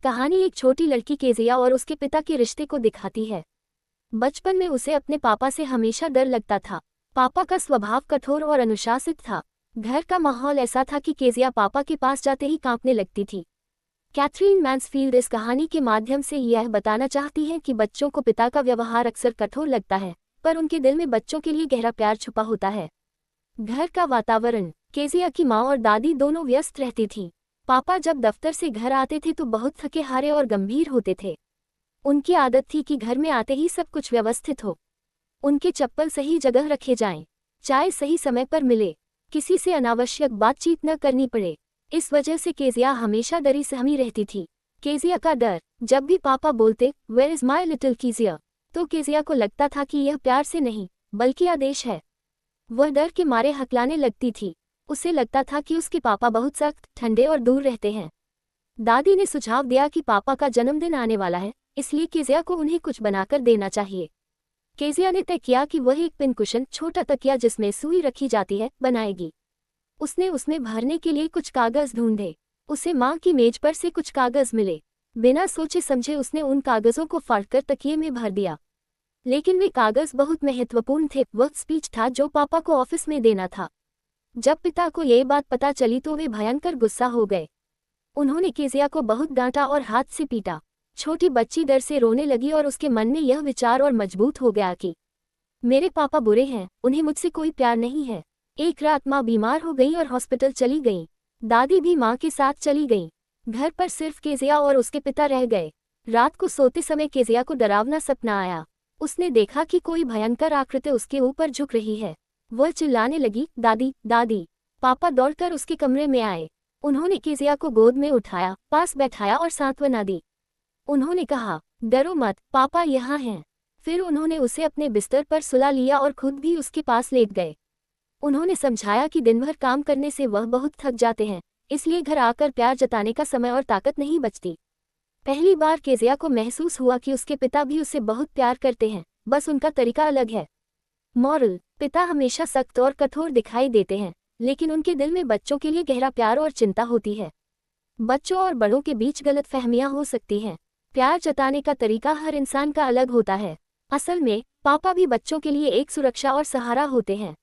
कहानी एक छोटी लड़की केजिया और उसके पिता के रिश्ते को दिखाती है। बचपन में उसे अपने पापा से हमेशा डर लगता था। पापा का स्वभाव कठोर और अनुशासित था। घर का माहौल ऐसा था कि केजिया पापा के पास जाते ही कांपने लगती थी। कैथरीन मैन्सफील्ड इस कहानी के माध्यम से यह बताना चाहती हैं कि बच्चों को पिता का व्यवहार अक्सर कठोर लगता है, पर उनके दिल में बच्चों के लिए गहरा प्यार छुपा होता है। घर का वातावरण। केजिया की माँ और दादी दोनों व्यस्त रहती थीं। पापा जब दफ्तर से घर आते थे तो बहुत थके हारे और गंभीर होते थे। उनकी आदत थी कि घर में आते ही सब कुछ व्यवस्थित हो। उनके चप्पल सही जगह रखे जाएं, चाय सही समय पर मिले, किसी से अनावश्यक बातचीत न करनी पड़े। इस वजह से केजिया हमेशा डरी सहमी रहती थी। केजिया का डर। जब भी पापा बोलते where is my little Keziah, तो केजिया को लगता था कि यह प्यार से नहीं बल्कि आदेश है। वह डर के मारे हकलाने लगती थी। उसे लगता था कि उसके पापा बहुत सख्त, ठंडे और दूर रहते हैं। दादी ने सुझाव दिया कि पापा का जन्मदिन आने वाला है, इसलिए केजिया को उन्हें कुछ बनाकर देना चाहिए। केजिया ने तय किया कि वह एक पिन कुशन, छोटा तकिया जिसमें सुई रखी जाती है, बनाएगी। उसने उसमें भरने के लिए कुछ कागज ढूंढे। उसे माँ की मेज पर से कुछ कागज मिले। बिना सोचे समझे उसने उन कागजों को फाड़कर तकिए में भर दिया। लेकिन वे कागज बहुत महत्वपूर्ण थे। वह स्पीच था जो पापा को ऑफिस में देना था। जब पिता को ये बात पता चली तो वे भयंकर गुस्सा हो गए। उन्होंने केजिया को बहुत डांटा और हाथ से पीटा। छोटी बच्ची डर से रोने लगी और उसके मन में यह विचार और मजबूत हो गया कि मेरे पापा बुरे हैं, उन्हें मुझसे कोई प्यार नहीं है। एक रात माँ बीमार हो गई और हॉस्पिटल चली गई। दादी भी माँ के साथ चली गई। घर पर सिर्फ केजिया और उसके पिता रह गए। रात को सोते समय केजिया को डरावना सपना आया। उसने देखा कि कोई भयंकर आकृति उसके ऊपर झुक रही है। वह चिल्लाने लगी, दादी दादी। पापा दौड़कर उसके कमरे में आए। उन्होंने केजिया को गोद में उठाया, पास बैठाया और सांत्वना दी। उन्होंने कहा, डरो मत, पापा यहाँ हैं। फिर उन्होंने उसे अपने बिस्तर पर सुला लिया और खुद भी उसके पास लेट गए। उन्होंने समझाया कि दिन भर काम करने से वह बहुत थक जाते हैं, इसलिए घर आकर प्यार जताने का समय और ताकत नहीं बचती। पहली बार केजिया को महसूस हुआ कि उसके पिता भी उसे बहुत प्यार करते हैं, बस उनका तरीका अलग है। मॉरल। पिता हमेशा सख्त और कठोर दिखाई देते हैं, लेकिन उनके दिल में बच्चों के लिए गहरा प्यार और चिंता होती है। बच्चों और बड़ों के बीच गलतफहमियां हो सकती हैं। प्यार जताने का तरीका हर इंसान का अलग होता है। असल में पापा भी बच्चों के लिए एक सुरक्षा और सहारा होते हैं।